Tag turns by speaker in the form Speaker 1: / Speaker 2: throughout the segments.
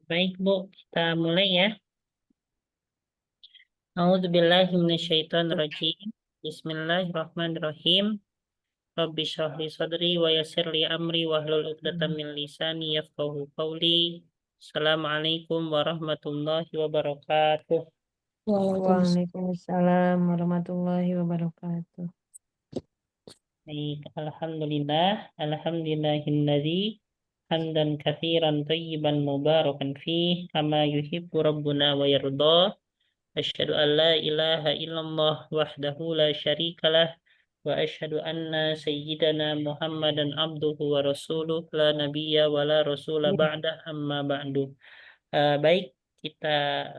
Speaker 1: Baik, Bu. Kita mulai ya. A'udzubillahi minasyaitonirrajim. Bismillahirrahmanirrahim. Rabbi shrah li sadri wa yassir li amri wahlul 'uqdatam min lisani yafqahu qawli. Assalamualaikum warahmatullahi wabarakatuh.
Speaker 2: Waalaikumsalam warahmatullahi wabarakatuh.
Speaker 1: Baik, alhamdulillahilladzi hamdan katsiran thayyiban mubarakan fih kama yuhibbu rabbuna wa yarda. Asyhadu an la ilaha illallah wahdahu la syarikalah wa asyhadu anna sayyidana Muhammadan abduhu wa rasuluh la nabiyya wa la rasula ba'dah amma ba'du. Baik, kita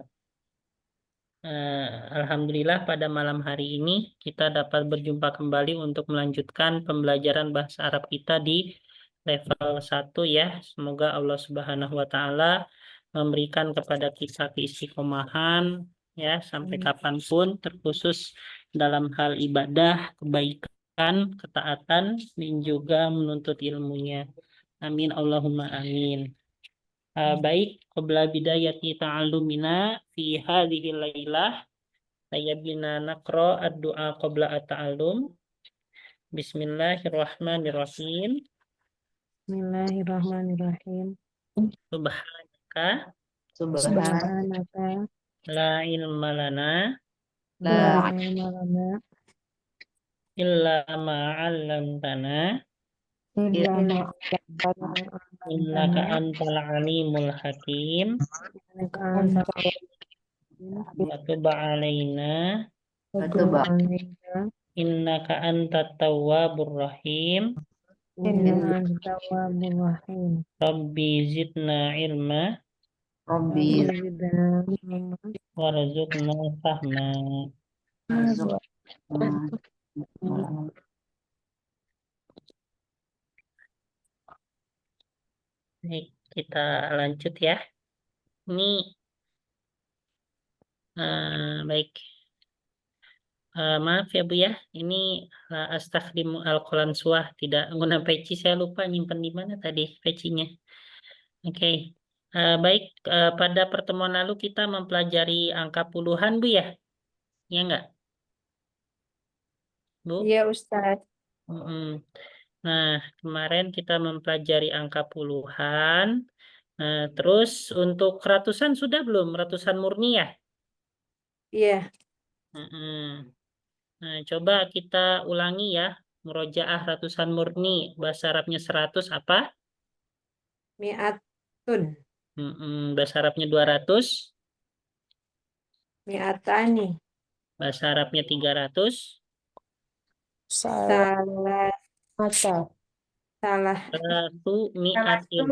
Speaker 1: alhamdulillah pada malam hari ini kita dapat berjumpa kembali untuk melanjutkan pembelajaran bahasa Arab kita di level 1 ya. Semoga Allah Subhanahu wa taala memberikan kepada kita keistiqomahan ya sampai kapanpun, terkhusus dalam hal ibadah, kebaikan, ketaatan dan juga menuntut ilmunya. Amin Allahumma amin. Baik, qabla bidayati ta'allumina fi hadhihi lailah bina naqra ad-du'a qabla at-ta'allum. Bismillahirrahmanirrahim.
Speaker 2: Bismillahirrahmanirrahim.
Speaker 1: Subhanaka
Speaker 2: Subhanaka
Speaker 1: la ilma lana
Speaker 2: la ilma lana
Speaker 1: illa ma 'allamtana
Speaker 2: illa ma
Speaker 1: innaka antal alimul hakim. Wa tub 'alaina innaka antat tawwabur rahim. Rabbi zidna ilma warzuqna fahma. Baik, kita lanjut ya. Ini baik. Maaf ya Bu ya, ini astakhdimu al-Quran suah, tidak menggunakan peci. Saya lupa nyimpen di mana tadi pecinya. Oke. Baik, pada pertemuan lalu kita mempelajari angka puluhan Bu ya? Ya enggak? Bu?
Speaker 2: Iya Ustaz.
Speaker 1: Nah, kemarin kita mempelajari angka puluhan. Terus untuk ratusan sudah belum? Ratusan murni ya?
Speaker 2: Iya.
Speaker 1: Nah, coba kita ulangi ya. Murojaah ratusan murni. Bahasa Arabnya 100 apa?
Speaker 2: Mi'atun.
Speaker 1: Bahasa Arabnya 200.
Speaker 2: Mi'atani.
Speaker 1: Bahasa Arabnya 300.
Speaker 2: Salah.
Speaker 1: Satu mi'atin.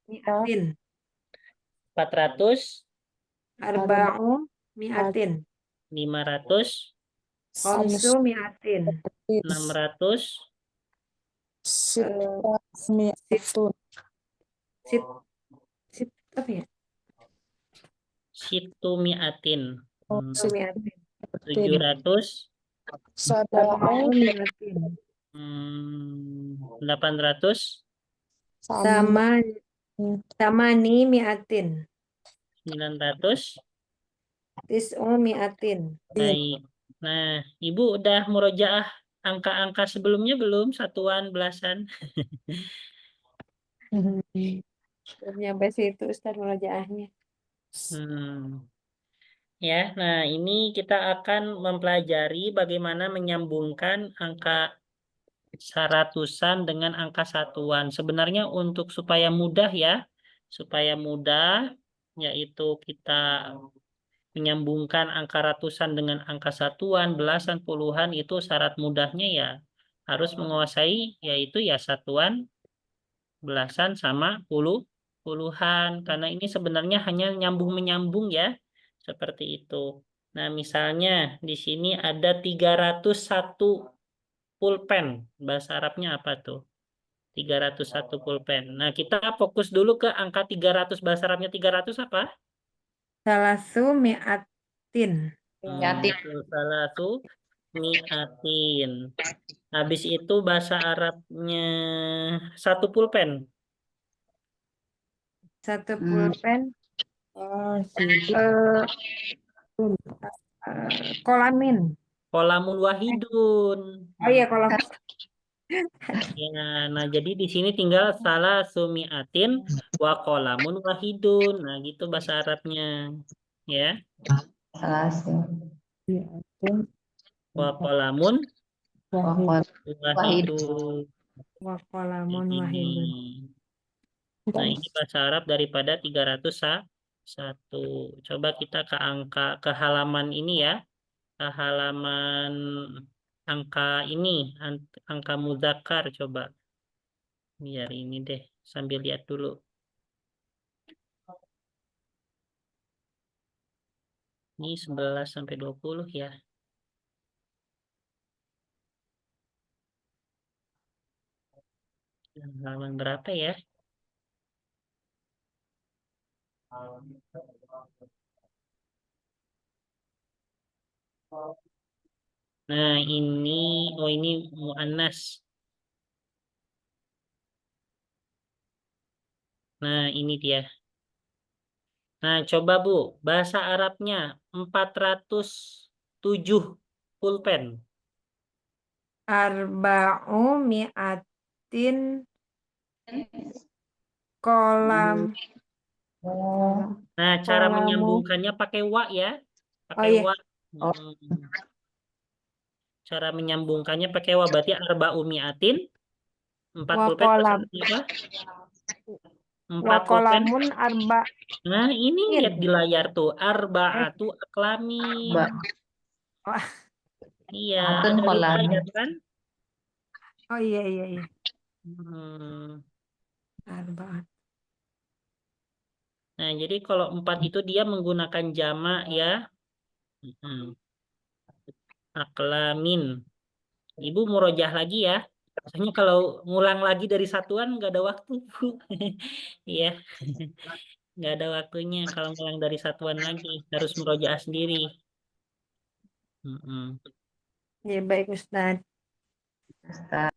Speaker 2: Mi'atin.
Speaker 1: 400.
Speaker 2: Arba'u mi'atin.
Speaker 1: 500.
Speaker 2: Khamsu mi'atin.
Speaker 1: 600.
Speaker 2: Apa ya?
Speaker 1: Situ mi'atin.
Speaker 2: Mi'atin.
Speaker 1: 700.
Speaker 2: Sab'u mi'atin.
Speaker 1: 800.
Speaker 2: Tamani mi'atin.
Speaker 1: 900.
Speaker 2: Tis'u mi'atin.
Speaker 1: Baik. Nah, Ibu udah murojaah angka-angka sebelumnya belum? Satuan, belasan?
Speaker 2: Belum nyampe situ Ustaz murojaahnya.
Speaker 1: Ya, nah ini kita akan mempelajari bagaimana menyambungkan angka ratusan dengan angka satuan. Sebenarnya untuk supaya mudah ya, yaitu kita menyambungkan angka ratusan dengan angka satuan, belasan, puluhan, itu syarat mudahnya ya harus menguasai yaitu ya satuan, belasan sama puluhan, karena ini sebenarnya hanya nyambung-menyambung ya, seperti itu. Nah, misalnya di sini ada 301 pulpen. Bahasa Arabnya apa tuh? 301 pulpen. Nah, kita fokus dulu ke angka 300. Bahasa Arabnya 300 apa?
Speaker 2: Salasu mi'atin.
Speaker 1: Salatu mi'atin. Habis itu bahasa Arabnya satu pulpen.
Speaker 2: Satu pulpen.
Speaker 3: Sidik.
Speaker 2: eh, Kolamin.
Speaker 1: Kolamun wahidun.
Speaker 2: Oh iya, kolam.
Speaker 1: Ya, nah jadi di sini tinggal salah sumiatin wa kolamun wahidun. Nah, gitu bahasa Arabnya. Ya,
Speaker 3: Salah sih.
Speaker 1: wa kolamun
Speaker 3: Wahid.
Speaker 1: wahidun.
Speaker 2: Wa kolamun
Speaker 1: Ini.
Speaker 2: wahidun.
Speaker 1: Nah, ini bahasa Arab daripada 301. Coba kita ke halaman ini ya. Ke halaman angka ini, angka mudzakkar coba. Biar ini deh, sambil lihat dulu. Ini 11 sampai 20 ya. Halaman berapa ya? Nah, ini muannas. Nah, ini dia. Nah, coba Bu, bahasa Arabnya 407 pulpen.
Speaker 2: Arba'u mi'atin kolam.
Speaker 1: Nah, cara
Speaker 2: Kolamu.
Speaker 1: menyambungkannya pakai wa ya. Pakai
Speaker 2: iya.
Speaker 1: wa. Cara menyambungkannya pakai wa, berarti arba'u mi'atin. 4
Speaker 2: Wa
Speaker 1: pulpen bahasa
Speaker 2: kolam.
Speaker 1: Arabnya apa?
Speaker 2: Wa
Speaker 1: 4 pulpen.
Speaker 2: kolamun arba.
Speaker 1: Nah, ini lihat di layar tuh. Arba'atu
Speaker 3: Ba.
Speaker 1: aklamin.
Speaker 2: Wah.
Speaker 1: Iya,
Speaker 3: Atun
Speaker 1: ada di
Speaker 3: kolam.
Speaker 1: layar kan?
Speaker 2: Oh iya.
Speaker 1: Hmm.
Speaker 2: Arba'at.
Speaker 1: Nah, jadi kalau 4 itu dia menggunakan jamak ya. Aklamin. Ibu murojaah lagi ya. Soalnya kalau ngulang lagi dari satuan nggak ada waktu. Iya, nggak ada waktunya kalau ngulang dari satuan lagi. Harus murojaah sendiri. Mm-mm.
Speaker 2: Ya baik Ustaz.
Speaker 3: Ustaz.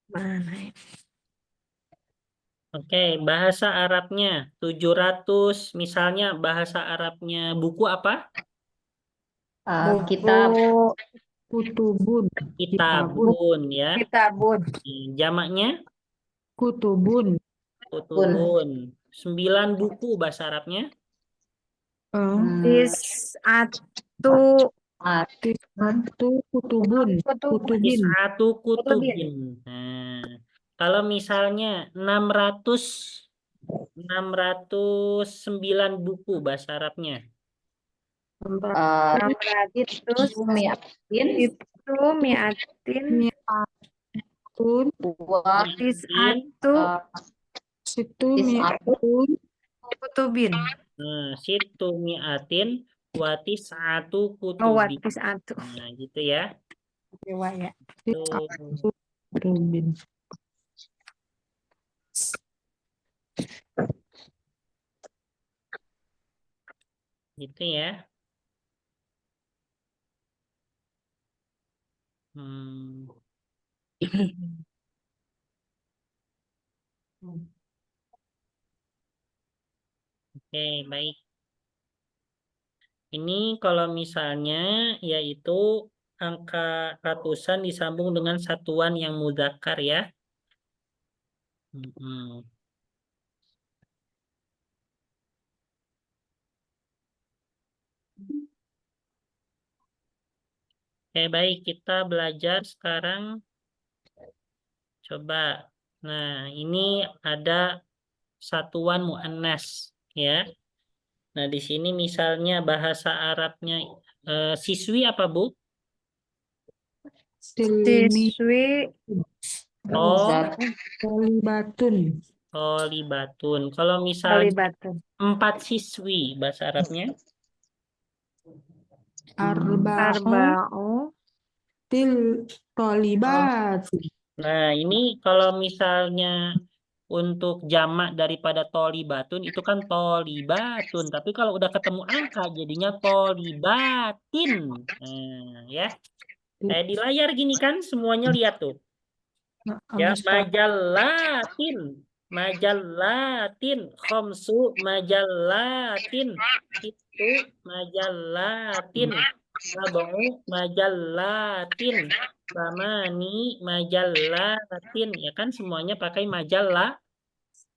Speaker 2: Mana ya?
Speaker 1: Oke, bahasa Arabnya 700. Misalnya bahasa Arabnya buku apa?
Speaker 3: Kitab.
Speaker 2: Kutubun.
Speaker 1: Kitabun ya.
Speaker 2: Kitabun.
Speaker 1: Jamaknya
Speaker 2: Kutubun.
Speaker 1: kutubun. 9 buku bahasa Arabnya.
Speaker 2: Tis'atu. Kutubun. Kutubin.
Speaker 1: Satu kutubin. Nah, kalau misalnya 609 buku bahasa Arabnya.
Speaker 2: 600
Speaker 3: Mi'atin.
Speaker 2: itu mi'atin tis'atu kutubin.
Speaker 1: Nah, situ mi'atin watis satu
Speaker 2: Oh,
Speaker 1: kutubin.
Speaker 2: tis'atu.
Speaker 1: Nah, gitu ya.
Speaker 2: Dewa ya.
Speaker 1: Tuh. Gitu ya. Oke, baik. Ini kalau misalnya yaitu angka ratusan disambung dengan satuan yang mudzakkar ya. Oke, baik. Kita belajar sekarang. Coba. Nah, ini ada satuan muannas ya. Nah, di sini misalnya bahasa Arabnya siswi apa, Bu?
Speaker 2: Siswi
Speaker 1: Tolibatun. Kalau misalnya
Speaker 2: Kalibatun.
Speaker 1: 4 siswi bahasa Arabnya
Speaker 2: Arba'u tolibat.
Speaker 1: Nah, ini kalau misalnya untuk jamak daripada tolibatun itu kan tolibatun. Tapi kalau udah ketemu angka jadinya tolibatin. Nah, ya. Kayak di layar gini kan semuanya lihat tuh. Ya, majalatin. majallatin, khamsu majallatin, itu majallatin, sab'u majallatin, samani majallatin, ya kan semuanya pakai majallatin,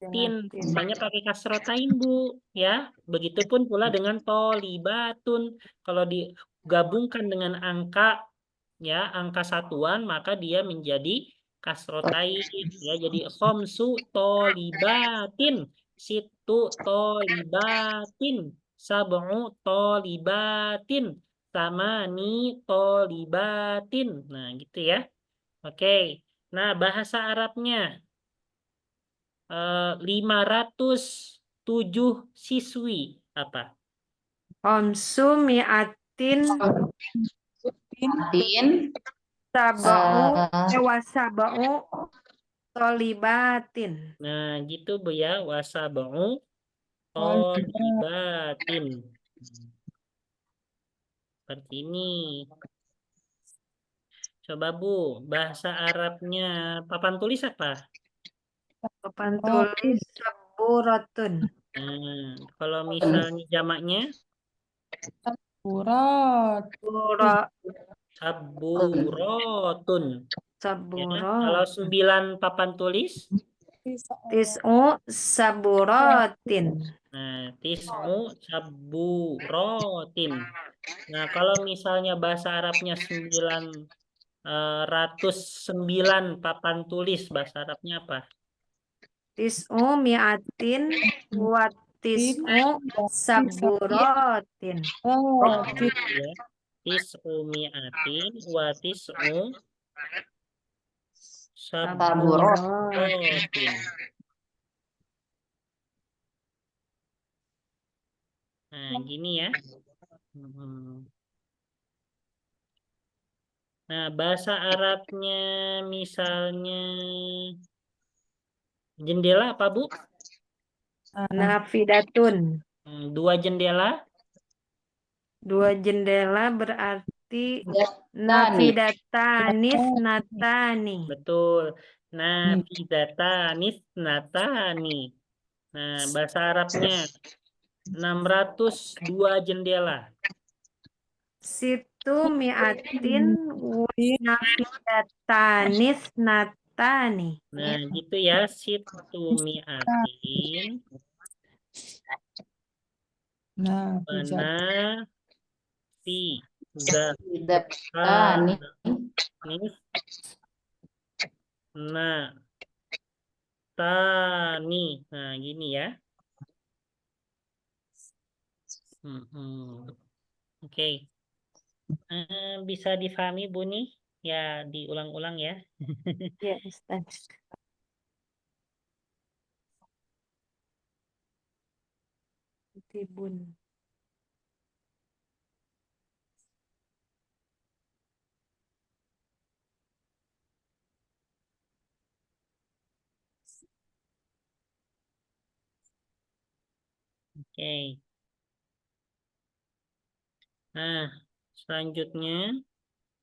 Speaker 2: Jatin.
Speaker 1: semuanya pakai kasrotain Bu, ya. Begitupun pula dengan tolibatun, kalau digabungkan dengan angka, ya, angka satuan, maka dia menjadi kasrotain, ya, jadi khomsu tolibatin, situ tolibatin, sab'u tolibatin, samani tolibatin. Nah, gitu ya. Oke. Nah, bahasa Arabnya 507 siswi apa?
Speaker 2: Khamsu mi'atin
Speaker 3: Din,
Speaker 2: sab'u
Speaker 3: eh,
Speaker 2: wasab'u tolibatin.
Speaker 1: Nah, gitu Bu ya, wasab'u tolibatin. Seperti ini. Coba Bu, bahasa Arabnya papan tulis apa?
Speaker 2: Papan tulis saburatun.
Speaker 1: Nah, kalau misalnya jamaknya
Speaker 4: Urat.
Speaker 2: Bura
Speaker 1: saburotun. Ya. Kalau
Speaker 2: saburat.
Speaker 1: 9 papan tulis,
Speaker 2: Tis'u saburatin.
Speaker 1: nah, tis'u saburotin. Nah, kalau misalnya bahasa Arabnya 909 papan tulis, bahasa Arabnya apa?
Speaker 2: Tis'u mi'atin wa tis'u saburatin.
Speaker 4: Ratin.
Speaker 1: Ya. Tis'u mi'atin wa tis'u saburotin. Nah, gini ya. Nah, bahasa Arabnya misalnya jendela apa, Bu?
Speaker 2: Nafidatun.
Speaker 1: 2 jendela.
Speaker 2: 2 jendela berarti nafidatanis natani.
Speaker 1: Betul. Nafidatanis natani. Nah, bahasa Arabnya 602 jendela.
Speaker 2: Situ mi'atin wa nafidatanis natani.
Speaker 1: Nah, gitu ya. Situ mi'atin.
Speaker 4: Nah,
Speaker 1: Mana fi
Speaker 3: tidak tani,
Speaker 1: nis nah tani. Nah, gini ya. Oke. Bisa difahami Bu nih? Ya, diulang-ulang ya.
Speaker 2: Ya, Ustaz. Tibun.
Speaker 1: Oke. Nah, selanjutnya,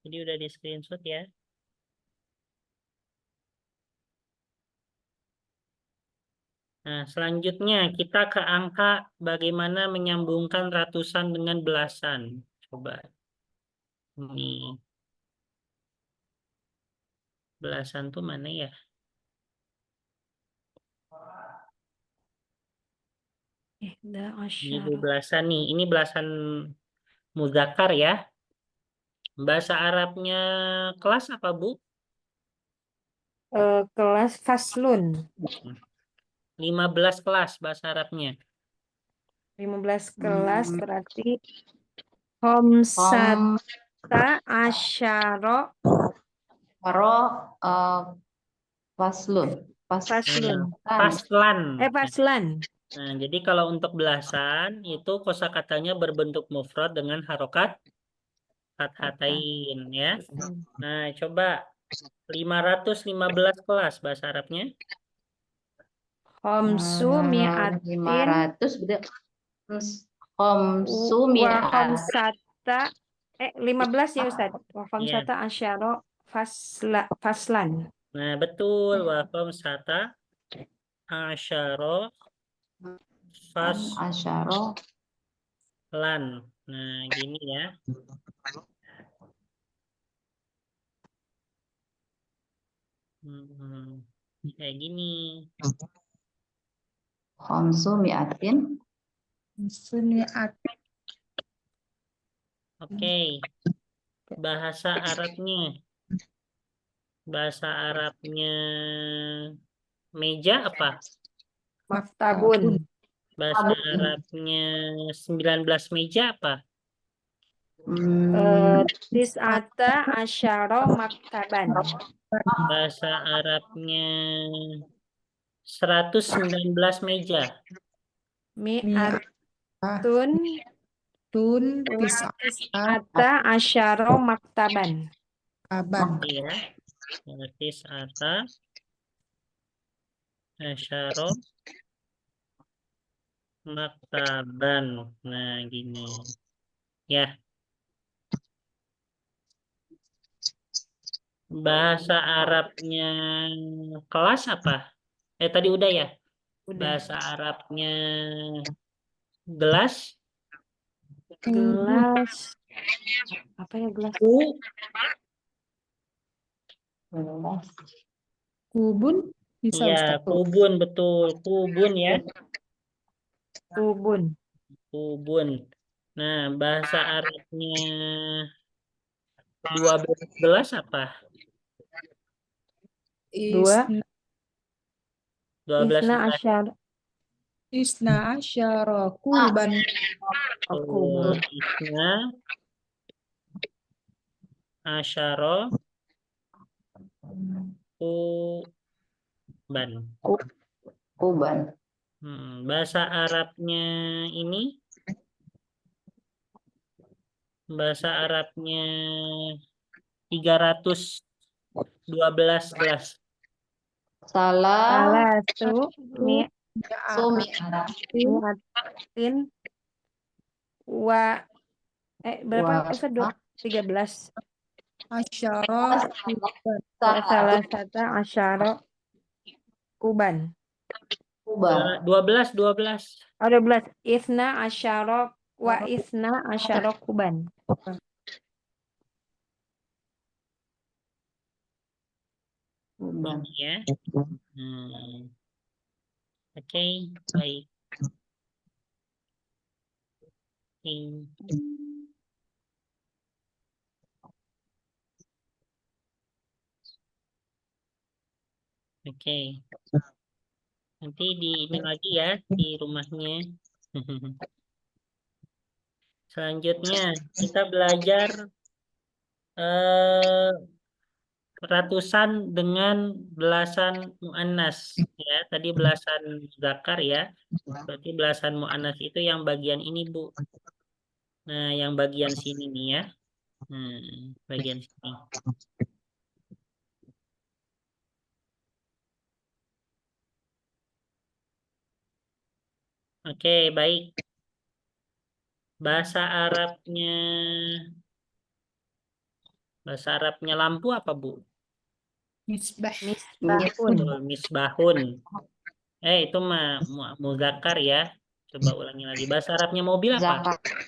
Speaker 1: jadi udah di screenshot ya. Nah, selanjutnya kita ke angka bagaimana menyambungkan ratusan dengan belasan. Coba. Ini. Belasan tuh mana ya? Ini belasan nih. Ini belasan muzakkar ya. Bahasa Arabnya kelas apa, Bu?
Speaker 2: Kelas faslun.
Speaker 1: 15 kelas bahasa Arabnya.
Speaker 2: 15 kelas berarti Homsata asyara
Speaker 3: faslun,
Speaker 2: faslun.
Speaker 1: Faslan.
Speaker 2: Faslan.
Speaker 1: Nah, jadi kalau untuk belasan itu kosakatanya berbentuk mufrad dengan harokat fathatain ya. Nah, coba 515 kelas bahasa Arabnya.
Speaker 2: Homsu mi'atin
Speaker 3: 500 Homsu
Speaker 2: wa
Speaker 3: mi'at
Speaker 2: homsata 15 ya Ustaz. Wa homsata asyara faslan.
Speaker 1: Nah, betul. Wa khamsata asyara
Speaker 3: An asyara
Speaker 1: faslan. Nah, gini ya. Kayak gini.
Speaker 3: khamsu mi'atin
Speaker 4: Sumiat.
Speaker 1: Oke. Bahasa Arabnya. Bahasa Arabnya meja apa?
Speaker 2: Maktabun.
Speaker 1: Bahasa Arabnya 19 meja apa?
Speaker 2: Tis'ata asyara maktaban.
Speaker 1: Bahasa Arabnya 119 meja.
Speaker 2: Mi'atun
Speaker 4: Tun
Speaker 2: wa
Speaker 4: tis'ata
Speaker 2: tis'ata asyara maktaban.
Speaker 4: aban.
Speaker 1: Iya. Tis'ata asyara maktaban. Nah, gini. Ya. Bahasa Arabnya kelas apa? Tadi udah ya.
Speaker 2: Udah.
Speaker 1: Bahasa Arabnya gelas.
Speaker 2: Gelas. Apa ya gelas?
Speaker 4: Kubun bisa
Speaker 1: Iya,
Speaker 4: Ustaz.
Speaker 1: kubun betul. Kubun ya.
Speaker 2: Kubun.
Speaker 1: Kubun. Nah, bahasa Arabnya 12 gelas apa?
Speaker 2: Dua.
Speaker 4: Isna,
Speaker 1: 12
Speaker 2: Isna
Speaker 1: gelas.
Speaker 2: asyara.
Speaker 4: isna asyara kuban.
Speaker 2: Kubun.
Speaker 1: Isna asyara kuban.
Speaker 3: kuban.
Speaker 1: Bahasa Arabnya ini, bahasa Arabnya 312 gelas.
Speaker 3: Salah
Speaker 2: Salatu mi'atin wa berapa Ustaz? 13.
Speaker 4: Asyara kuban.
Speaker 2: Wa salasata asyara kuban.
Speaker 3: kuban.
Speaker 1: 12, 12.
Speaker 2: Oh, 12. Isna asyara wa isna asyara kuban.
Speaker 3: Kuban.
Speaker 1: Ya. Oke, baik. Oke. Nanti di ini lagi ya di rumahnya. Selanjutnya kita belajar ratusan dengan belasan muannas ya. Tadi belasan zakar ya. Berarti belasan muannas itu yang bagian ini, Bu. Nah, yang bagian sini nih ya. Bagian sini. Oke, baik. Bahasa Arabnya lampu apa, Bu?
Speaker 4: Misbah.
Speaker 2: Misbahun.
Speaker 1: Misbahun. Itu mah muzakkar ya. Coba ulangi lagi. Bahasa Arabnya mobil apa?
Speaker 3: Zakat.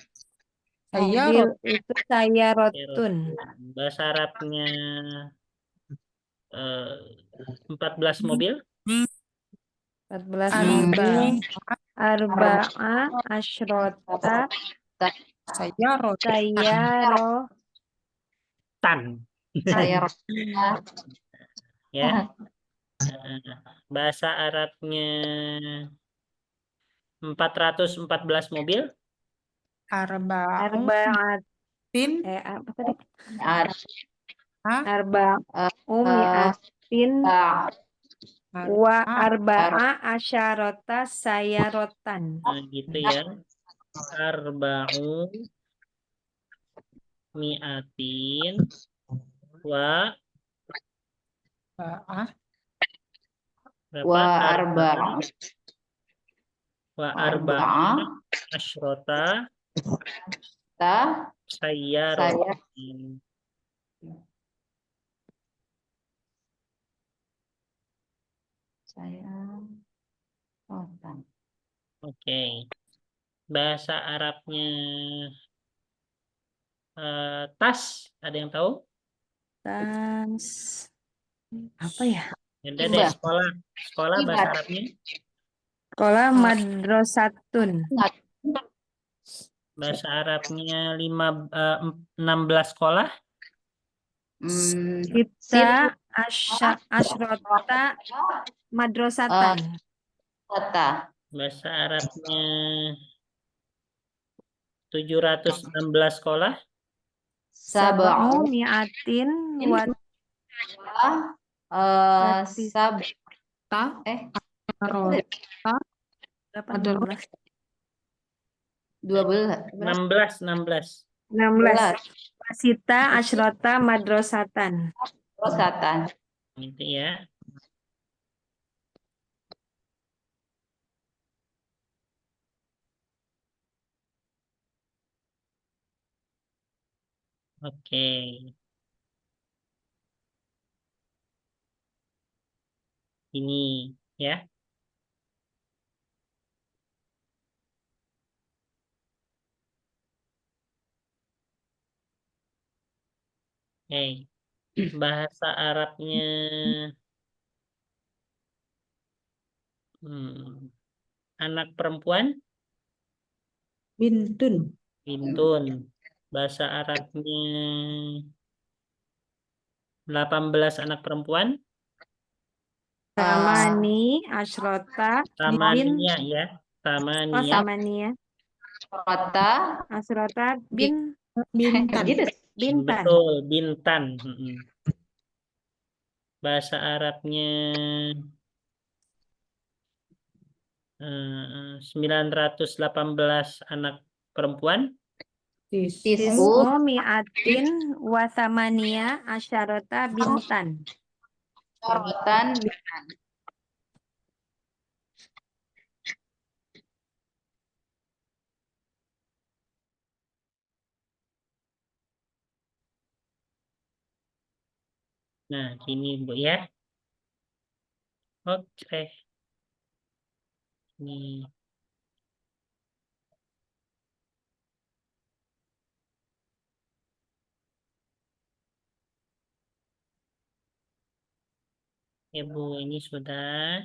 Speaker 2: Mobil itu sayyaratun.
Speaker 1: Bahasa Arabnya 14 mobil.
Speaker 2: 14
Speaker 4: Arba.
Speaker 2: mobil. Arba'a asyrota
Speaker 4: Sayyarot.
Speaker 2: sayyaro
Speaker 1: Tan.
Speaker 3: Saya
Speaker 1: Ya. Bahasa Arabnya 414 mobil.
Speaker 4: Arba'un
Speaker 2: arba'atin apa tadi? Arba'u mi'atin wa arba'a asyarota sayyarotan.
Speaker 1: Nah, gitu ya. Arba'u mi'atin wa berapa? Arba'a asyrota sayyarotin. Oke. Bahasa Arabnya tas, ada yang tahu?
Speaker 2: Tas. Apa ya?
Speaker 1: Ada deh,
Speaker 3: Ibah.
Speaker 1: sekolah. Sekolah bahasa
Speaker 3: Ibat.
Speaker 1: Arabnya.
Speaker 2: Sekolah madrasatun.
Speaker 1: Bahasa Arabnya 16 sekolah.
Speaker 3: Hmm,
Speaker 2: Kita asyrota madrasatan.
Speaker 3: kota.
Speaker 1: Bahasa Arabnya 716 sekolah.
Speaker 2: Sab'u
Speaker 3: Sab'u
Speaker 2: mi'atin wa
Speaker 3: sab
Speaker 4: Ta, Rota,
Speaker 2: 18.
Speaker 3: 12
Speaker 1: 16.
Speaker 2: 16. Wasita asyrota madrasatan.
Speaker 3: Rosatan.
Speaker 1: Gitu ya. Oke. Ini ya. Oke. Bahasa Arabnya anak perempuan
Speaker 4: Bintun,
Speaker 1: bintun. Bahasa Arabnya 18 anak perempuan
Speaker 2: Tamani asyrota
Speaker 1: tamania ya.
Speaker 2: oh
Speaker 1: Tamania.
Speaker 2: tamania
Speaker 3: Kota.
Speaker 2: asyrota
Speaker 4: Bintan,
Speaker 3: Gitu.
Speaker 2: bintan.
Speaker 1: Betul, bintan. Bahasa Arabnya 918 anak perempuan.
Speaker 4: Tisu,
Speaker 3: Tisu.
Speaker 2: Mi'atin wa thamania asyarota bintan.
Speaker 3: Sorotan.
Speaker 1: Nah, gini Bu ya. Oke. Nih, ya Bu, ini sudah.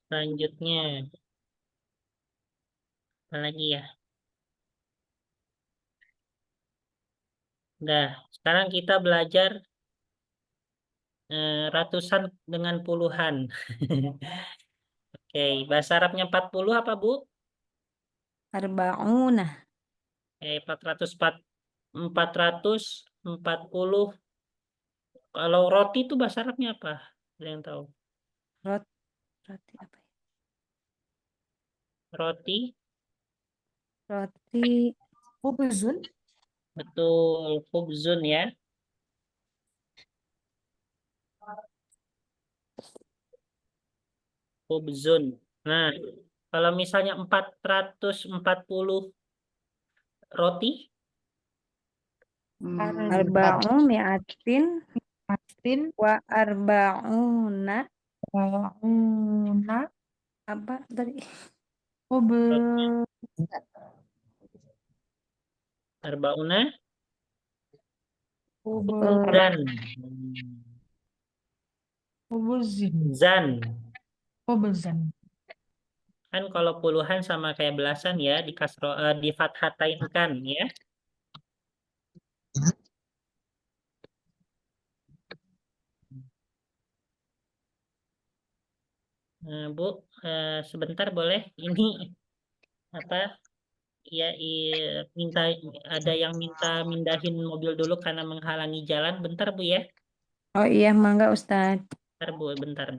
Speaker 1: Selanjutnya, apa lagi ya? Nah, sekarang kita belajar ratusan dengan puluhan. Oke, bahasa Arabnya 40 apa Bu?
Speaker 2: Arba'una.
Speaker 1: 440. Kalau roti itu bahasa Arabnya apa? Ada yang tahu?
Speaker 2: Roti apa ya?
Speaker 1: Roti,
Speaker 2: Roti
Speaker 4: Ubuzun,
Speaker 1: betul, khubzun ya. Khubzun. Nah, kalau misalnya 440 roti,
Speaker 2: arba'u mi'atin
Speaker 4: Martin,
Speaker 2: wa arba'una
Speaker 4: Una,
Speaker 2: apa tadi?
Speaker 4: Ube,
Speaker 1: arbauna,
Speaker 4: Ube,
Speaker 1: dan
Speaker 4: Ubuzin,
Speaker 1: zan.
Speaker 4: Ubuzan,
Speaker 1: Kan kalau puluhan sama kayak belasan ya, di fathatain kan ya. Bu, sebentar boleh? Ini apa? Ya, minta ada yang minta mindahin mobil dulu karena menghalangi jalan. Bentar Bu ya.
Speaker 2: Oh iya, mangga Ustaz.
Speaker 1: Bentar Bu, bentar.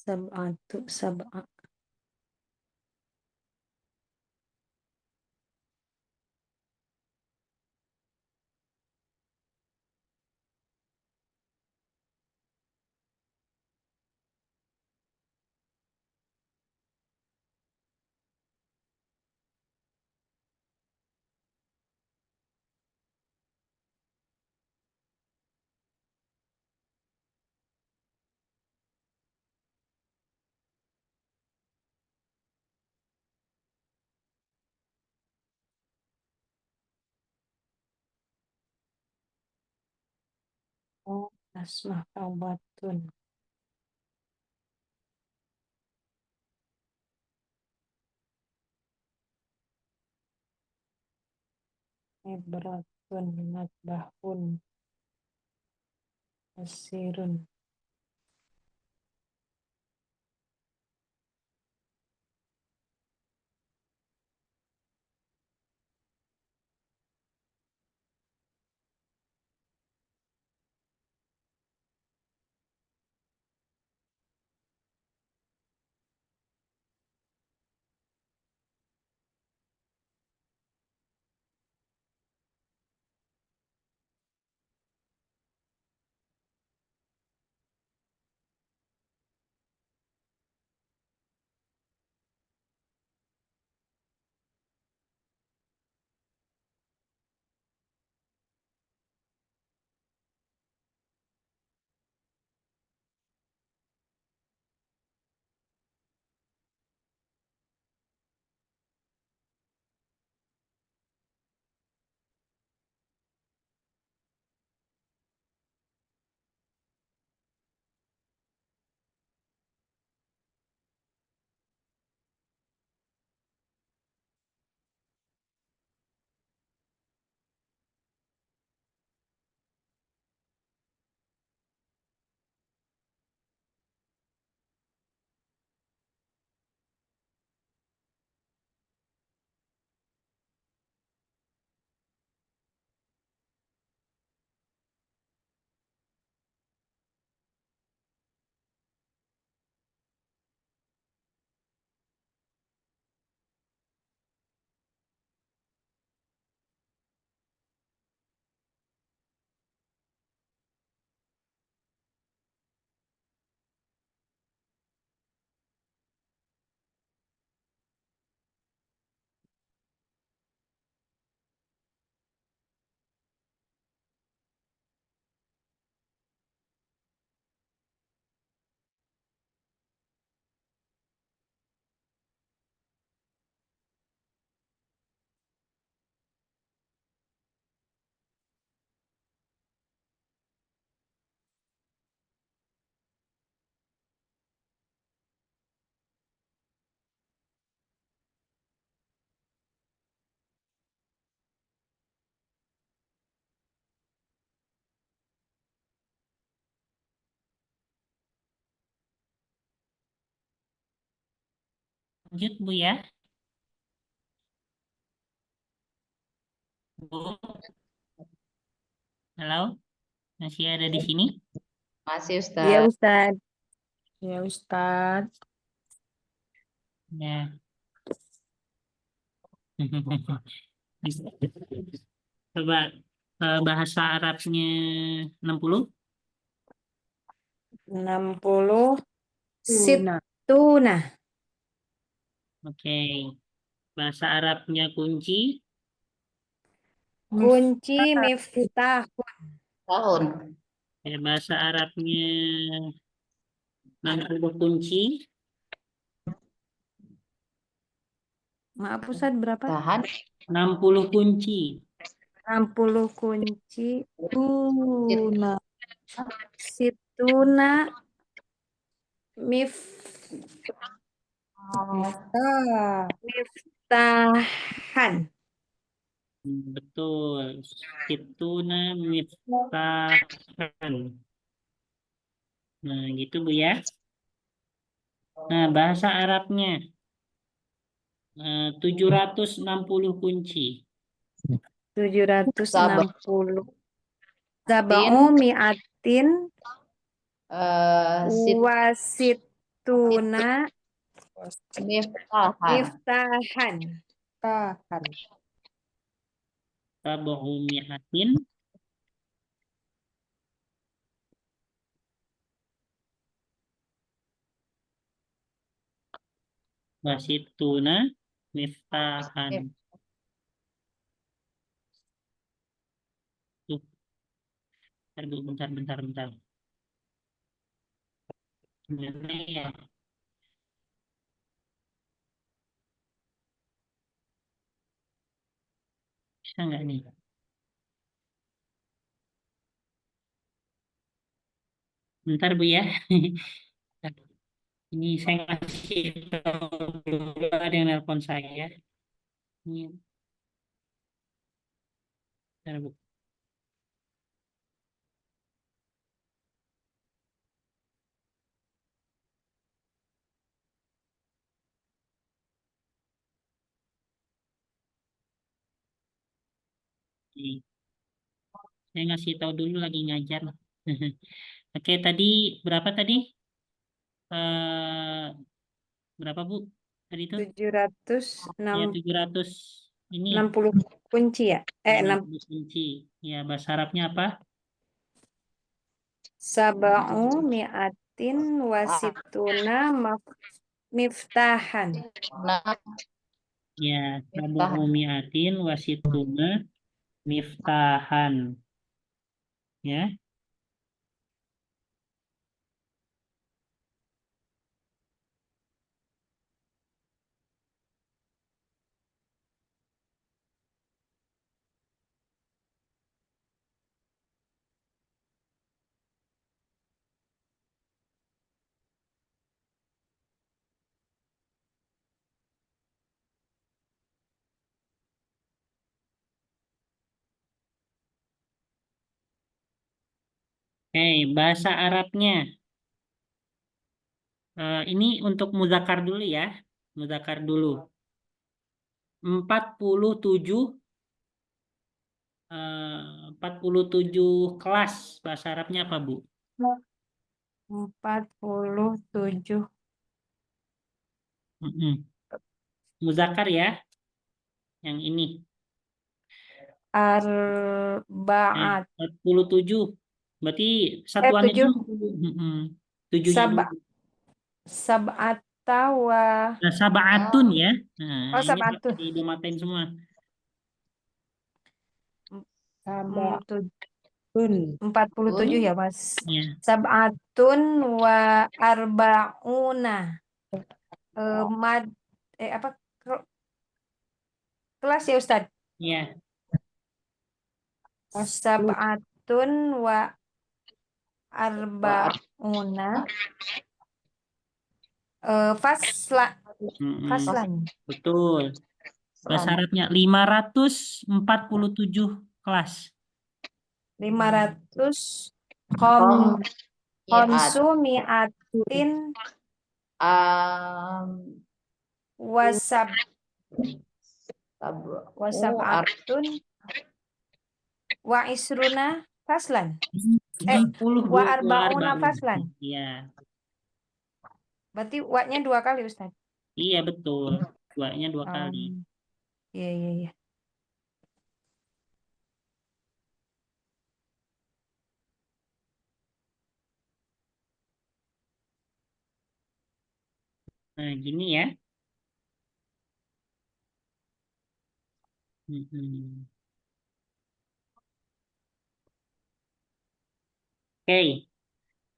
Speaker 2: sab'atu sab'a. Oh, asmah taubatun. Ibratun natbahun asirun.
Speaker 1: Lanjut Bu ya. Bu, halo, masih ada di sini?
Speaker 3: Masih
Speaker 2: Iya,
Speaker 3: Ustaz.
Speaker 2: Ustaz.
Speaker 4: Ya Ustadz.
Speaker 1: Ya. Coba bahasa Arabnya 60.
Speaker 2: 60
Speaker 4: Tuna.
Speaker 2: situna.
Speaker 1: Oke. Bahasa Arabnya kunci.
Speaker 2: Kunci miftah.
Speaker 3: Tahun.
Speaker 1: Bahasa Arabnya 60 kunci.
Speaker 2: Maaf Ustaz, berapa?
Speaker 3: Tahan.
Speaker 1: 60 kunci.
Speaker 2: 60 kunci. Tuna. Situna miftahan.
Speaker 1: Betul. Situna miftahan. Nah, gitu Bu ya. Nah, bahasa Arabnya 760 kunci.
Speaker 2: 760.
Speaker 3: Tin.
Speaker 2: Sab'u mi'atin
Speaker 3: Sit.
Speaker 2: wasit wasittuna
Speaker 3: Miftahan.
Speaker 2: miftahan.
Speaker 4: Tahan.
Speaker 1: Sab'u mi'atin. Wasittuna miftahan. Tuh, bentar. Gimana ya? Bisa nggak nih? Bentar Bu ya. Ini saya ngasih tahu dulu, ada yang nelpon saya. Ini, bentar, Bu. Nih, saya ngasih tahu dulu lagi ngajar. Oke, tadi berapa tadi? Eh, berapa Bu? Tadi itu?
Speaker 2: 760
Speaker 1: Ya 700 ini
Speaker 2: kunci ya?
Speaker 1: 60 kunci. Ya, bahasa Arabnya apa?
Speaker 2: Sab'u mi'atin wasittuna miftahan.
Speaker 3: Nah,
Speaker 1: Ya,
Speaker 3: Miftahan.
Speaker 1: sab'u mi'atin wasittuna miftahan. Ya. Oke, bahasa Arabnya. Ini untuk mudzakkar dulu ya. Mudzakkar dulu. 47 47 kelas bahasa Arabnya apa, Bu?
Speaker 2: 47
Speaker 1: Mm-mm. Mudzakkar ya, yang ini.
Speaker 2: arba'at
Speaker 1: 47. Berarti satuannya
Speaker 2: 7
Speaker 1: dulu. Mm-mm. Tujuhnya
Speaker 2: sab
Speaker 1: dulu.
Speaker 2: sab'ata wa
Speaker 1: Nah, sab'atun ya. Nah,
Speaker 2: oh
Speaker 1: ini
Speaker 2: sab'atun
Speaker 1: didomatain semua.
Speaker 4: Sab'atun.
Speaker 2: 47 ya Mas.
Speaker 1: Ya.
Speaker 2: Sab'atun wa arba'una mad apa kelas ya Ustad?
Speaker 1: Ya.
Speaker 2: Sab'atun wa arba'una
Speaker 1: Mm-mm.
Speaker 2: faslan.
Speaker 1: Betul. Bahasa Arabnya 547 kelas.
Speaker 2: 500
Speaker 3: Mi'at.
Speaker 2: konsumiatin
Speaker 3: Um,
Speaker 2: wasab
Speaker 3: Sab'u
Speaker 2: wasab'atun wa isruna faslan.
Speaker 1: 10 Bu,
Speaker 2: Wa arba'una
Speaker 1: arba'un.
Speaker 2: faslan.
Speaker 1: Iya.
Speaker 2: Berarti wa-nya 2 kali Ustaz.
Speaker 1: Iya betul. Duanya 2 kali.
Speaker 2: Iya iya iya.
Speaker 1: Nah, gini ya. Mm-mm. Oke,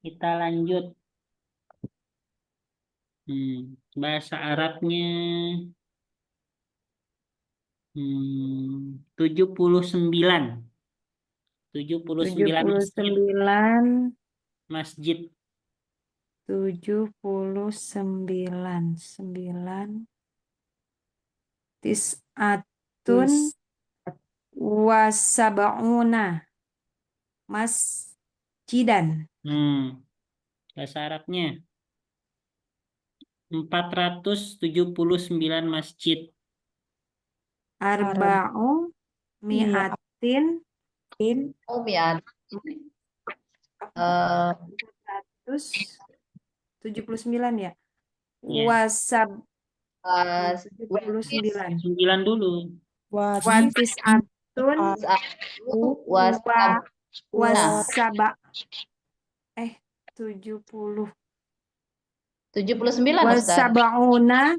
Speaker 1: kita lanjut. Bahasa Arabnya 79. 79 masjid.
Speaker 2: 79
Speaker 1: Masjid.
Speaker 2: 9 tis'atun wasab'una masjidan.
Speaker 1: Bahasa Arabnya 479 masjid.
Speaker 2: Arba'u mi'atin
Speaker 3: Mi'at.
Speaker 2: ratus 79 ya.
Speaker 1: Ya.
Speaker 2: Wasab
Speaker 3: Was
Speaker 2: 79.
Speaker 1: 9 dulu.
Speaker 2: Watis atun
Speaker 3: was
Speaker 2: wa wasaba 70
Speaker 3: 79 Ustaz.
Speaker 2: wasabauna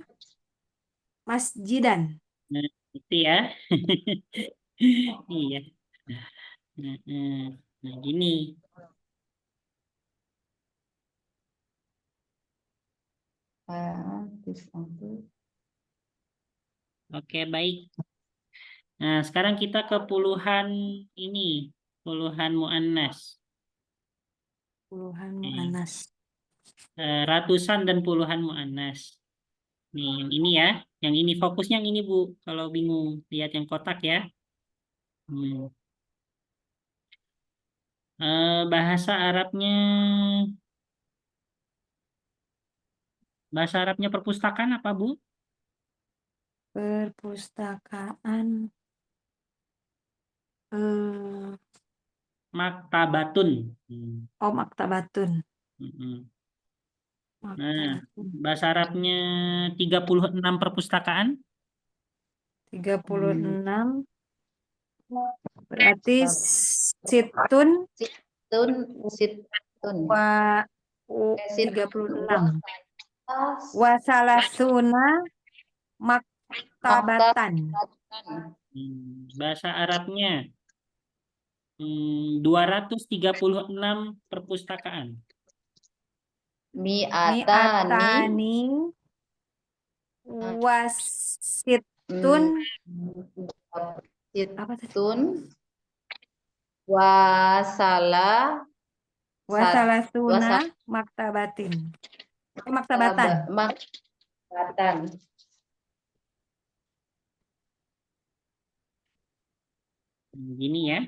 Speaker 2: masjidan.
Speaker 1: Nah, itu ya. Iya. Nah, gini. Oke, baik. Nah, sekarang kita ke puluhan ini, puluhan muannas.
Speaker 2: Puluhan mu'annas.
Speaker 1: Ratusan dan puluhan muannas. Nih, yang ini ya. Yang ini fokusnya yang ini, Bu. Kalau bingung, lihat yang kotak ya. Bahasa Arabnya perpustakaan apa, Bu?
Speaker 2: Perpustakaan
Speaker 1: Maktabatun.
Speaker 2: maktabatun.
Speaker 1: Nah, bahasa Arabnya 36 perpustakaan.
Speaker 2: 36 berarti situn
Speaker 3: Situn.
Speaker 2: wa 36 wasalasuna maktabatan.
Speaker 1: Bahasa Arabnya 236 perpustakaan.
Speaker 2: Mi'atani wasitun apa tadi?
Speaker 3: Situn wasalasuna
Speaker 2: Maktabatin. Maktabatan.
Speaker 3: Maktabatan.
Speaker 1: Gini ya.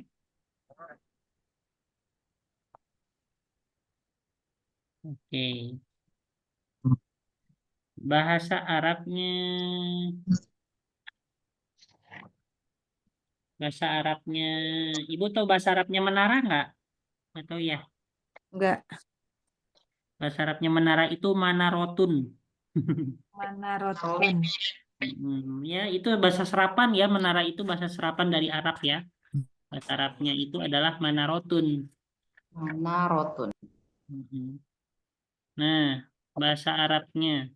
Speaker 1: Oke. Bahasa Arabnya Ibu tahu bahasa Arabnya menara nggak? Atau ya?
Speaker 2: Enggak.
Speaker 1: Bahasa Arabnya menara itu manarotun.
Speaker 2: Manarotun.
Speaker 1: Ya, itu bahasa serapan ya. Menara itu bahasa serapan dari Arab ya. Bahasa Arabnya itu adalah manarotun.
Speaker 3: Manarotun.
Speaker 1: Nah, bahasa Arabnya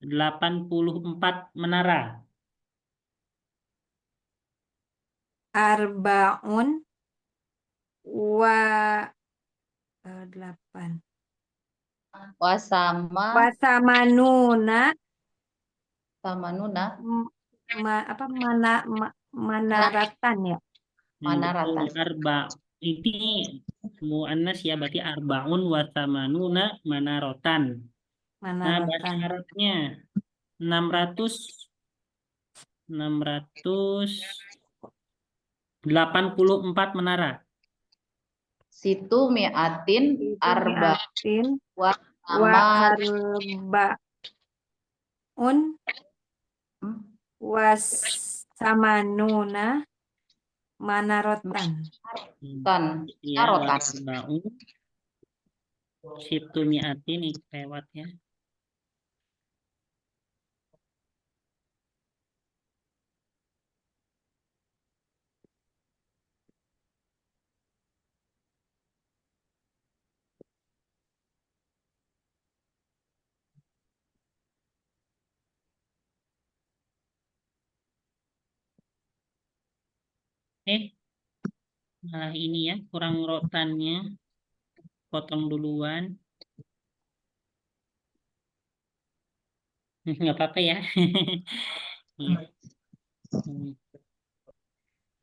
Speaker 1: 84 menara.
Speaker 2: Arbaun wa 8. Wasamanuna manaratan ya.
Speaker 3: Manaratan.
Speaker 1: Ini muannas ya, berarti arbaun wa samanuna manarotan. Nah, bahasa Arabnya 684 menara.
Speaker 3: Situ mi'atin arba'in wa
Speaker 2: arbaun wasamanuna manarotan.
Speaker 1: Ya, arbaun. Situ mi'atin itu lewat ya. Malah ini ya, kurang rotannya. Potong duluan. Nggak apa-apa ya.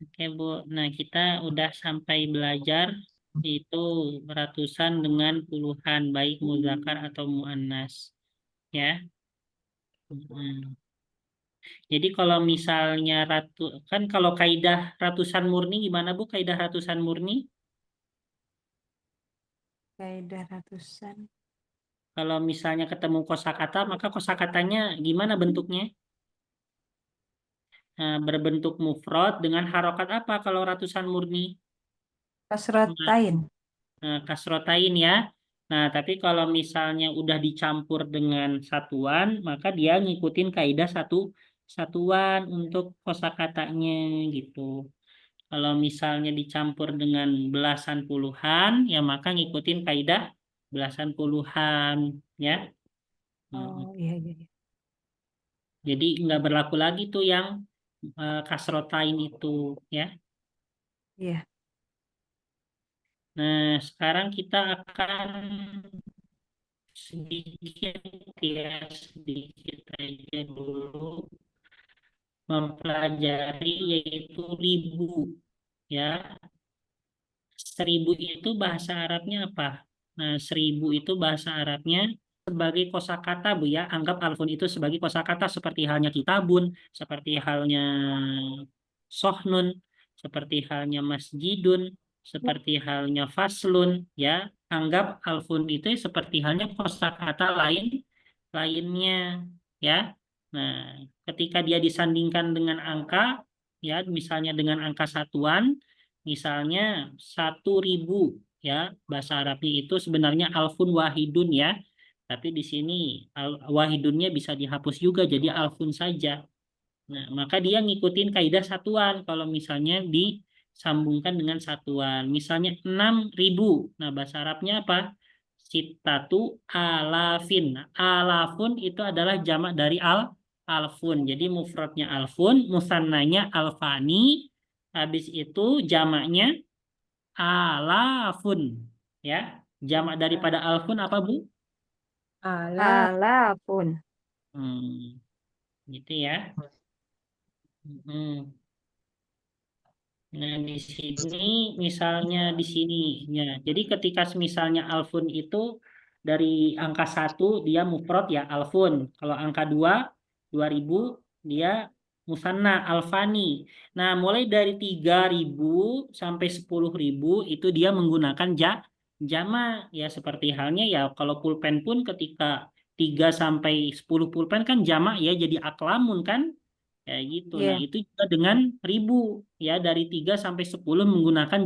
Speaker 1: Oke, Bu. Nah, kita udah sampai belajar itu ratusan dengan puluhan, baik muzakkar atau muannas. Ya. Jadi kalau misalnya kan kalau kaidah ratusan murni gimana, Bu? Kaidah ratusan murni?
Speaker 2: Kaidah ratusan.
Speaker 1: Kalau misalnya ketemu kosakata, maka kosakatanya gimana bentuknya? berbentuk mufrad dengan harokat apa kalau ratusan murni?
Speaker 4: Kasrotain.
Speaker 1: Kasrotain ya. Nah, tapi kalau misalnya udah dicampur dengan satuan, maka dia ngikutin kaidah satuan untuk kosakatanya gitu. Kalau misalnya dicampur dengan belasan puluhan, ya maka ngikutin kaidah belasan puluhan ya.
Speaker 4: Oh, iya, iya, iya.
Speaker 1: Jadi nggak berlaku lagi tuh yang kasrotain itu ya.
Speaker 4: Iya.
Speaker 1: Nah, sekarang kita akan sedikit sedikit aja dulu mempelajari yaitu ribu ya. 1000 itu bahasa Arabnya apa? Nah, 1000 itu bahasa Arabnya sebagai kosakata Bu ya. Anggap alfun itu sebagai kosakata seperti halnya kitabun, seperti halnya sohnun, seperti halnya masjidun, seperti halnya faslun ya. Anggap alfun itu seperti halnya kosakata lainnya ya. Nah, ketika dia disandingkan dengan angka ya, misalnya dengan angka satuan, misalnya 1000 ya, bahasa Arabnya itu sebenarnya alfun wahidun ya. Tapi di sini wahidunnya bisa dihapus juga jadi alfun saja. Nah, maka dia ngikutin kaidah satuan kalau misalnya disambungkan dengan satuan. Misalnya 6000. Nah, bahasa Arabnya apa? Sitatu alafin. Nah, alafun itu adalah jamak dari alfun. Jadi mufradnya alfun, musannanya alfani. Habis itu jamaknya alafun. Ya, jamak daripada alfun apa, Bu?
Speaker 4: Ala.
Speaker 2: Alafun.
Speaker 1: Gitu ya. Hmm. Nah, di sini misalnya di sini ya. Jadi ketika misalnya alfun itu dari angka 1 dia mufrad ya alfun. Kalau angka 2 2000 dia musanna alfani. Nah, mulai dari 3000 sampai 10.000 itu dia menggunakan jama ya seperti halnya ya kalau pulpen pun ketika 3 sampai 10 pulpen kan jama ya jadi aklamun kan. Kayak gitu. Nah,
Speaker 2: Iya.
Speaker 1: itu juga dengan ribu ya dari 3 sampai 10 menggunakan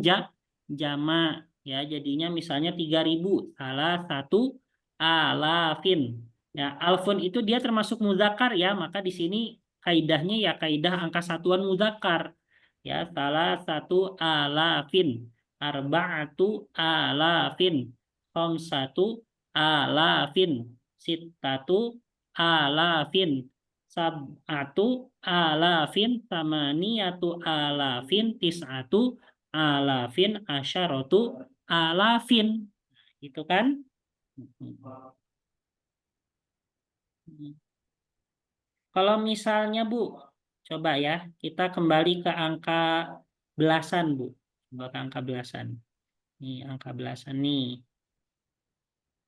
Speaker 1: jama ya. Jadinya misalnya 3000 salah satu alafin. Ya, alfun itu dia termasuk muzakkar ya, maka di sini kaidahnya ya kaidah angka satuan muzakkar. Ya, salah satu alafin, arba'atu alafin, khamsatu alafin, sittatu alafin, sab'atu alafin, tamaniyatu alafin, tis'atu alafin, asyaratu alafin. Gitu kan? Kalau misalnya Bu, coba ya, kita kembali ke angka belasan Bu. Coba ke angka belasan. Nih, angka belasan nih.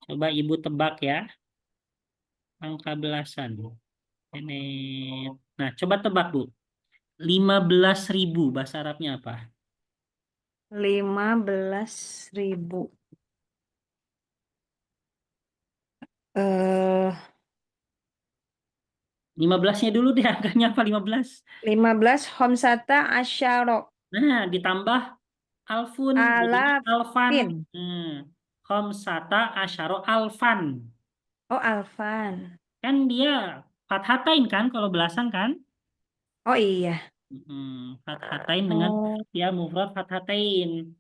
Speaker 1: Coba Ibu tebak ya, angka belasan. Ini. Nah, coba tebak Bu. 15.000 bahasa Arabnya apa?
Speaker 2: 15.000. Eh,
Speaker 1: 15-nya dulu deh, angkanya apa 15?
Speaker 2: 15 khamsata asyara
Speaker 1: Nah, ditambah alfun, jadinya alfan.
Speaker 2: alafin.
Speaker 1: Khamsata asyara alfan.
Speaker 2: Oh, alfan.
Speaker 1: Kan dia fathatain kan kalau belasan kan?
Speaker 2: Oh iya.
Speaker 1: Fathatain dengan
Speaker 2: Oh,
Speaker 1: ya mufrad fathatain.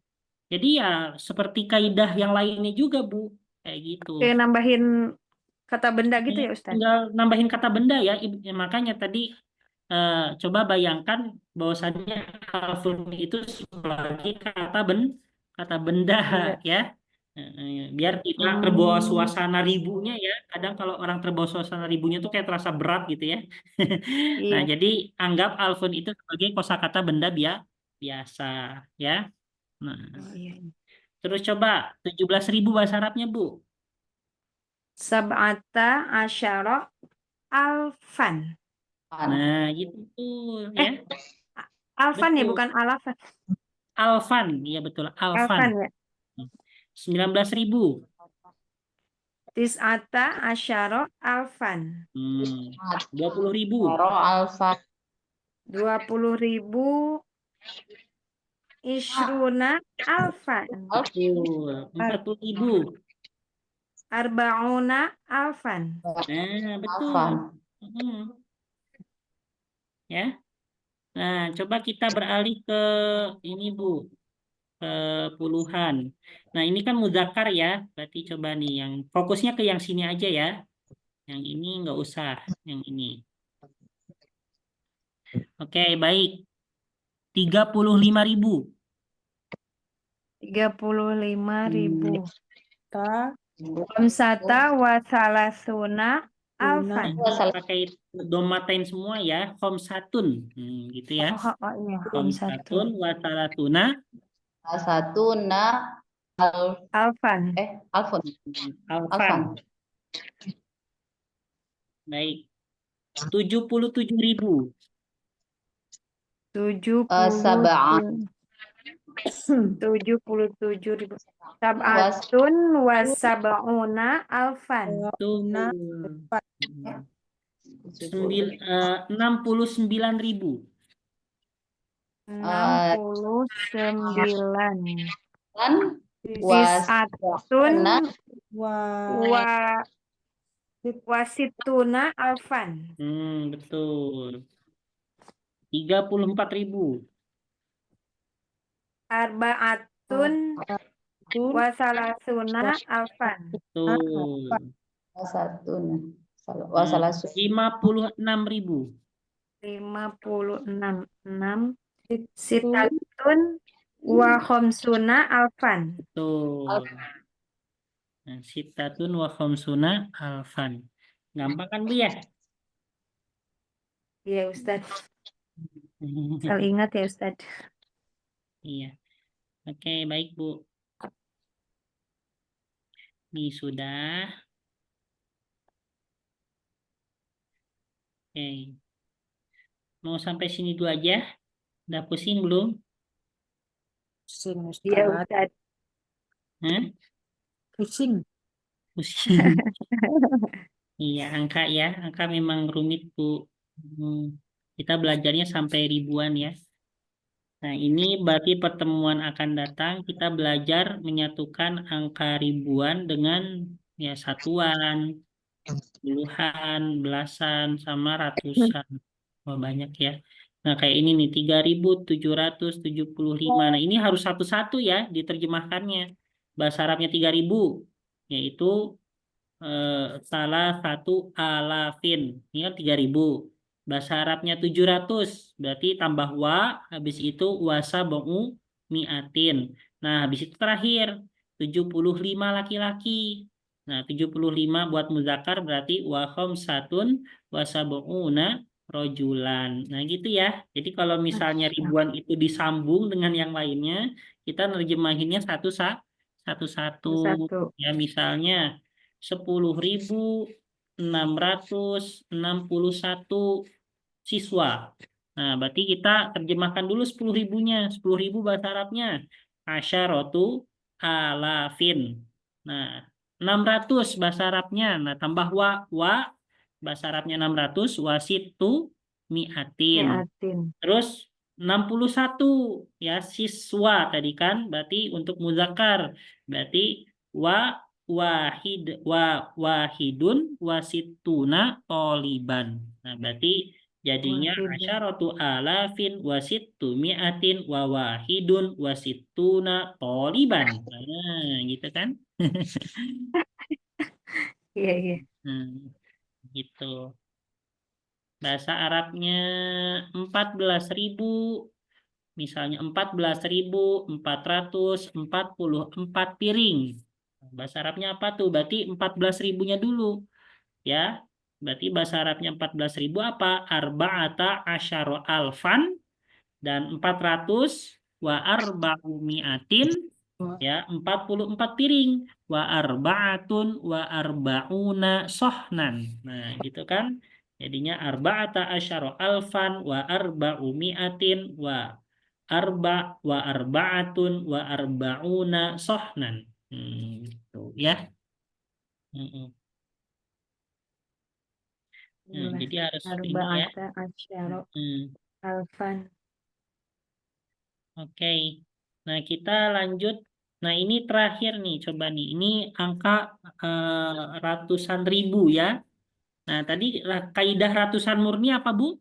Speaker 1: Jadi ya seperti kaidah yang lainnya juga, Bu. Kayak gitu.
Speaker 2: kayak nambahin kata benda gitu ya, Ustaz?
Speaker 1: Tinggal nambahin kata benda ya. Ya, makanya tadi coba bayangkan bahwasannya alfun itu sebagai kata benda
Speaker 2: Benda.
Speaker 1: ya. Biar tidak terbawa suasana ribunya ya. Kadang kalau orang terbawa suasana ribunya tuh kayak terasa berat gitu ya. Nah,
Speaker 2: Iya.
Speaker 1: jadi anggap alfun itu sebagai kosakata benda biasa ya. Nah,
Speaker 2: Oh, iya.
Speaker 1: terus coba 17.000 bahasa Arabnya, Bu.
Speaker 2: Sab'ata asyara alfan.
Speaker 1: Nah, gitu tuh ya.
Speaker 2: Alfan ya,
Speaker 1: Betul.
Speaker 2: bukan alafan.
Speaker 1: Alfan, iya betul. Alfan.
Speaker 2: Alfan ya.
Speaker 1: 19.000.
Speaker 2: Tis'ata asyara alfan.
Speaker 1: 20.000.
Speaker 3: Aro alfa
Speaker 2: 20.000 ishruna alfan.
Speaker 1: Betul. 40.000.
Speaker 2: Arba'una alfan.
Speaker 1: Nah, betul.
Speaker 3: Alfan.
Speaker 1: Ya. Nah, coba kita beralih ke ini, Bu. Ke puluhan. Nah, ini kan muzakkar ya. Berarti coba nih yang fokusnya ke yang sini aja ya. Yang ini nggak usah. Yang ini. Oke, baik. 35.000.
Speaker 2: 35.000.
Speaker 4: Ta.
Speaker 2: Khamsata wa salasuna alfan.
Speaker 1: Pakai domatain semua ya. Khamsatun. Gitu ya.
Speaker 2: Iya.
Speaker 1: Khamsatun wa salasuna
Speaker 3: Satu na
Speaker 2: Alfan.
Speaker 3: alfun.
Speaker 1: alfan. Baik. 77.000.
Speaker 3: 7
Speaker 2: 77.000. Sab'atun wa sab'una alfan.
Speaker 1: Betul. 69.000.
Speaker 2: 69.
Speaker 3: kan
Speaker 2: Tis'atun
Speaker 4: Wa.
Speaker 2: wasituna alfan.
Speaker 1: Betul. 34.000.
Speaker 2: Arba'atun wa salasuna alfan.
Speaker 1: Betul.
Speaker 3: wasalasun
Speaker 1: 56.000.
Speaker 2: 56. Sitatun wa khamsuna alfan.
Speaker 1: Betul. Nah, sitatun wa khamsuna alfan. Gampang kan, Bu ya?
Speaker 2: Iya, Ustaz. Selalu ingat ya, Ustaz.
Speaker 1: Iya. Oke, baik, Bu. Ini sudah. Oke. Mau sampai sini dulu aja? Udah pusing belum?
Speaker 4: Pusing,
Speaker 2: Iya,
Speaker 4: Ustaz.
Speaker 2: Ustaz.
Speaker 1: Hah?
Speaker 4: Pusing.
Speaker 1: Pusing. Iya, angka ya. Angka memang rumit, Bu. Kita belajarnya sampai ribuan ya. Nah, ini berarti pertemuan akan datang kita belajar menyatukan angka ribuan dengan ya satuan, puluhan, belasan, sama ratusan. Wah, banyak ya. Nah, kayak ini nih 3.775. Nah, ini harus satu-satu ya diterjemahkannya. Bahasa Arabnya 3.000, yaitu salah satu alafin. Ini kan 3.000. Bahasa Arabnya 700. Berarti tambah wa, habis itu wasab'u mi'atin. Nah, habis itu terakhir 75 laki-laki. Nah, 75 buat muzakkar berarti wa khamsatun wasab'una rojulan. Nah, gitu ya. Jadi kalau misalnya ribuan itu disambung dengan yang lainnya, kita nerjemahinnya satu-satu.
Speaker 2: Satu.
Speaker 1: Ya, misalnya 10.661 siswa. Nah, berarti kita terjemahkan dulu 10.000-nya. 10.000 bahasa Arabnya. Asyaratu alafin. Nah, 600 bahasa Arabnya. Nah, tambah wa bahasa Arabnya 600. Wasitu mi'atin.
Speaker 2: Mi'atin.
Speaker 1: Terus 61 ya siswa tadi kan berarti untuk muzakkar berarti wahidun wasituna toliban. Nah, berarti jadinya
Speaker 2: Wahidun.
Speaker 1: asyaratu alafin wasittu mi'atin wa wahidun wasituna toliban. Nah, gitu kan?
Speaker 2: Iya, iya.
Speaker 1: Gitu. Bahasa Arabnya 14.000. Misalnya 14.444 piring. Bahasa Arabnya apa tuh? Berarti 14.000-nya dulu. Ya. Berarti bahasa Arabnya 14.000 apa? Arba'ata asyara alfan dan 400 wa arba'umi'atin ya 44 piring wa arba'atun wa arba'una sohnan. Nah, gitu kan? Jadinya arba'ata asyara alfan wa arba'umi'atin wa arba'atun wa arba'una sohnan. Gitu ya. Nah, jadi harus ini ya.
Speaker 2: Arba'ata asyara. Alfan.
Speaker 1: Oke. Nah, kita lanjut. Nah, ini terakhir nih, coba nih. Ini angka ratusan ribu ya. Nah, tadi kaidah ratusan murni apa, Bu?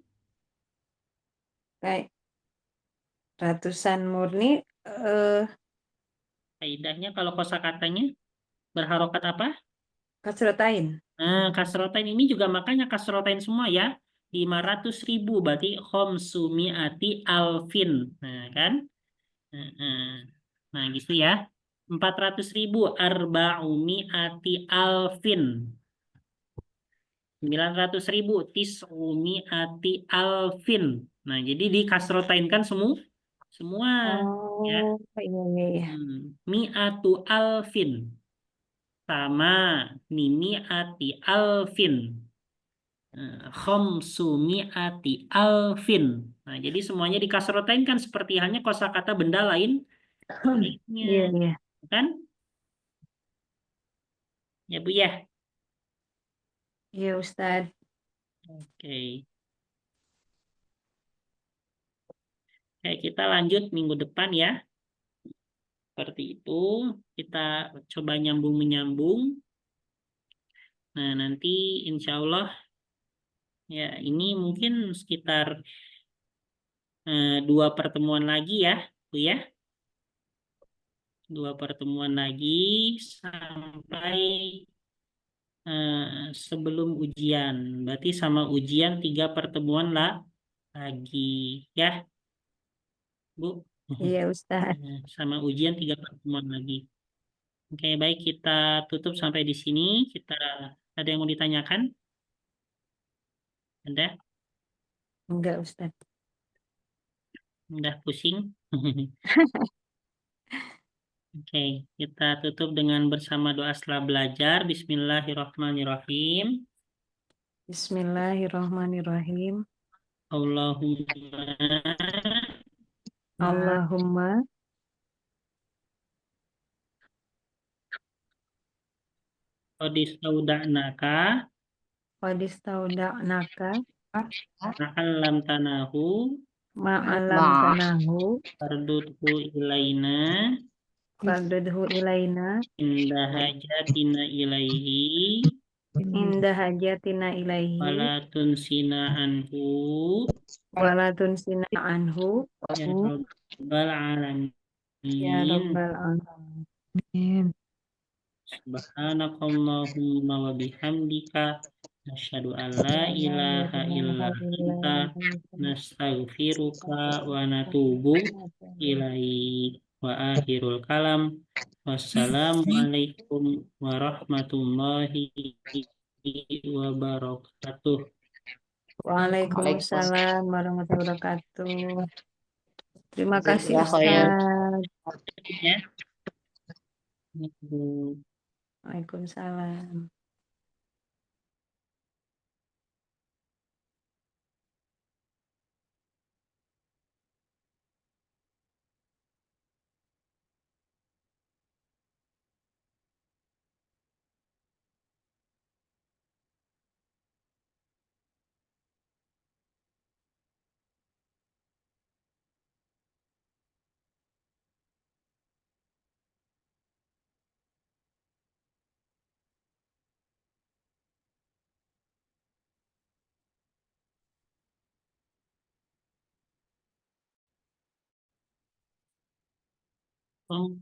Speaker 2: Baik. Ratusan murni
Speaker 1: Kaidahnya kalau kosakatanya berharokat apa?
Speaker 2: kasrotain.
Speaker 1: Nah, kasrotain ini juga makanya kasrotain semua ya. 500.000 berarti khomsumiati alfin. Nah, kan? Nah, gitu ya. 400.000 arba'umiati alfin. 900.000 tis'umiati alfin. Nah, jadi dikasrotainkan semua. Ya.
Speaker 2: Oh, iya, iya.
Speaker 1: Mi'atu alfin. Sama mimi'ati alfin. Khomsumi'ati alfin. Nah, jadi semuanya dikasrotain kan seperti halnya kosakata benda lainnya.
Speaker 2: Iya, iya.
Speaker 1: Kan? Ya, Bu ya.
Speaker 2: Iya, Ustaz.
Speaker 1: Oke. Oke, kita lanjut minggu depan ya. Seperti itu. Kita coba nyambung-menyambung. Nah, nanti insya Allah ya ini mungkin sekitar 2 pertemuan lagi ya, Bu ya. 2 pertemuan lagi sampai sebelum ujian. Berarti sama ujian 3 pertemuan lah lagi ya, Bu.
Speaker 2: Iya, Ustaz.
Speaker 1: Sama ujian 3 pertemuan lagi. Oke, baik kita tutup sampai di sini. Kita ada yang mau ditanyakan? Ada?
Speaker 2: Enggak, Ustaz.
Speaker 1: Udah pusing? Oke, kita tutup dengan bersama doa setelah belajar. Bismillahirrahmanirrahim.
Speaker 2: Bismillahirrahmanirrahim.
Speaker 1: Allahumma
Speaker 2: Allahumma
Speaker 1: qadistauda'naka
Speaker 2: qadistauda'naka
Speaker 1: ma'allam tanahu
Speaker 2: ma'alam tanahu
Speaker 1: fardudhu ilaina
Speaker 2: fardudhu ilaina
Speaker 1: inda hajatina ilaihi
Speaker 2: inda hajatina ilaihi
Speaker 1: wala tunsina anhu
Speaker 2: walatun sina anhu
Speaker 1: ya rabbal
Speaker 2: ya
Speaker 1: alamin.
Speaker 2: rabbal alamin.
Speaker 1: Subhanakallahumma wa bihamdika asyhadu an la ilaha illa anta nastaghfiruka wa natubu ilaik. Wa akhirul kalam. Wassalamualaikum warahmatullahi wabarakatuh.
Speaker 2: Waalaikumsalam warahmatullahi wabarakatuh. Terima kasih,
Speaker 3: Ya, Khoir.
Speaker 2: Ustaz.
Speaker 1: Ya.
Speaker 2: Waalaikumsalam.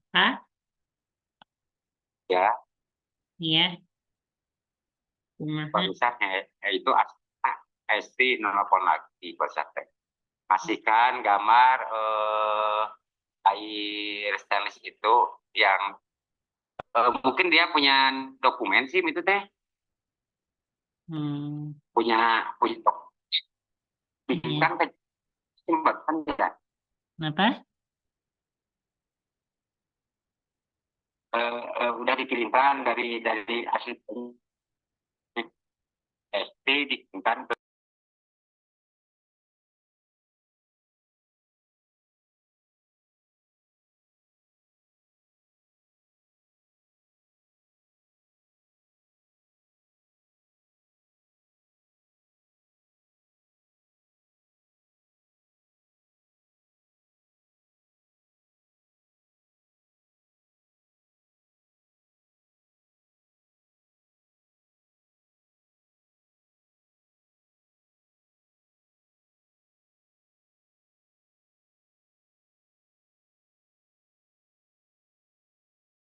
Speaker 1: Pak,
Speaker 5: Ya,
Speaker 1: iya. Kumaha?
Speaker 5: barusan itu Esti nelfon lagi barusan teh. Masihkan gambar air stainless itu yang mungkin dia punya dokumen sih itu teh. Punya
Speaker 1: Iya.
Speaker 5: kan kan tidak.
Speaker 1: Kenapa?
Speaker 5: Udah dikirimkan dari asisten Esti dikirimkan ke